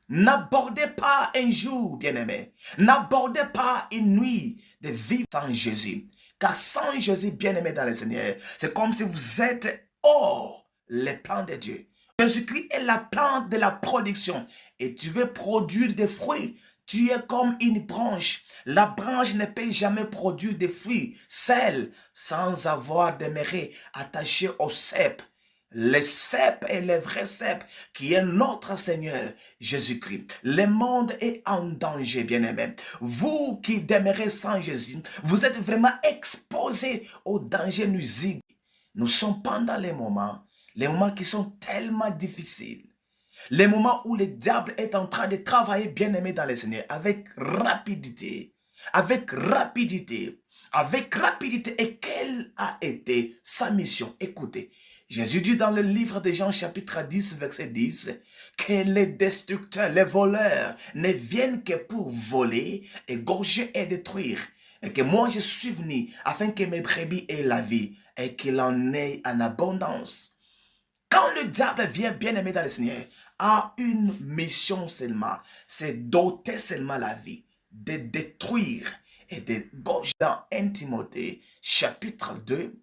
N'abordez pas un jour, bien-aimé. N'abordez pas une nuit de vivre sans Jésus. Car sans Jésus, bien-aimé dans le Seigneur, c'est comme si vous êtes hors les plans de Dieu. Jésus-Christ est la plante de la production et tu veux produire des fruits. Tu es comme une branche. La branche ne peut jamais produire des fruits seule sans avoir demeuré attachée au cep. Le cep est le vrai cep qui est notre Seigneur Jésus-Christ. Le monde est en danger, bien-aimé. Vous qui demeurez sans Jésus, vous êtes vraiment exposés aux dangers nuisibles. Nous sommes pendant les moments qui sont tellement difficiles. Les moments où le diable est en train de travailler, bien-aimé dans le Seigneur, avec rapidité. Avec rapidité. Avec rapidité. Et quelle a été sa mission? Écoutez. Jésus dit dans le livre de Jean chapitre 10 verset 10 que les destructeurs, les voleurs ne viennent que pour voler, égorger et détruire. Et que moi je suis venu afin que mes brebis aient la vie et qu'il en ait en abondance. Quand le diable vient bien aimé dans le Seigneur, a une mission seulement, c'est d'ôter seulement la vie, de détruire et de gauche dans 1 Timothée chapitre 2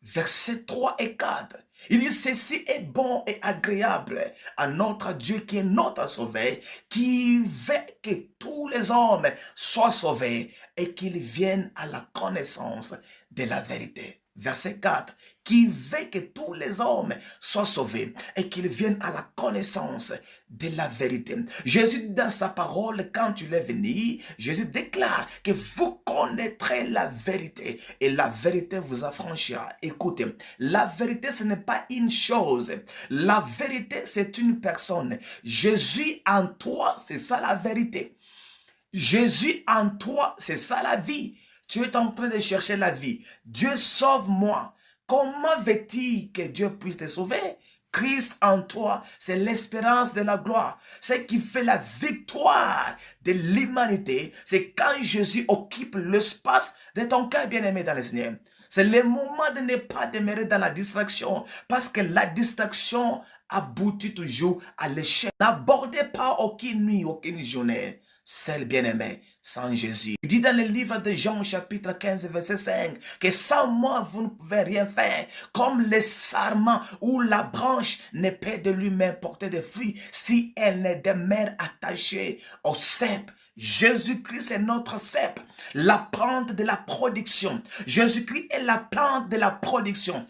versets 3 et 4. Il dit, ceci est bon et agréable à notre Dieu qui est notre sauveur, qui veut que tous les hommes soient sauvés et qu'ils viennent à la connaissance de la vérité. Verset 4, qui veut que tous les hommes soient sauvés et qu'ils viennent à la connaissance de la vérité. Jésus, dans sa parole, quand tu es venu, Jésus déclare que vous connaîtrez la vérité et la vérité vous affranchira. Écoutez, la vérité, ce n'est pas une chose. La vérité, c'est une personne. Jésus en toi, c'est ça la vérité. Jésus en toi, c'est ça la vie. Tu es en train de chercher la vie. Dieu sauve-moi. Comment veux-tu que Dieu puisse te sauver? Christ en toi, c'est l'espérance de la gloire. Ce qui fait la victoire de l'humanité, c'est quand Jésus occupe l'espace de ton cœur bien-aimé dans le Seigneur. C'est le moment de ne pas demeurer dans la distraction, parce que la distraction aboutit toujours à l'échec. N'abordez pas aucune nuit, aucune journée, seul bien-aimé, sans Jésus. Il dit dans le livre de Jean chapitre 15 verset 5 que sans moi vous ne pouvez rien faire. Comme le sarment ou la branche ne peut de lui-même porter de fruits si elle ne demeure attachée au cep. Jésus-Christ est notre cep, la plante de la production. Jésus-Christ est la plante de la production.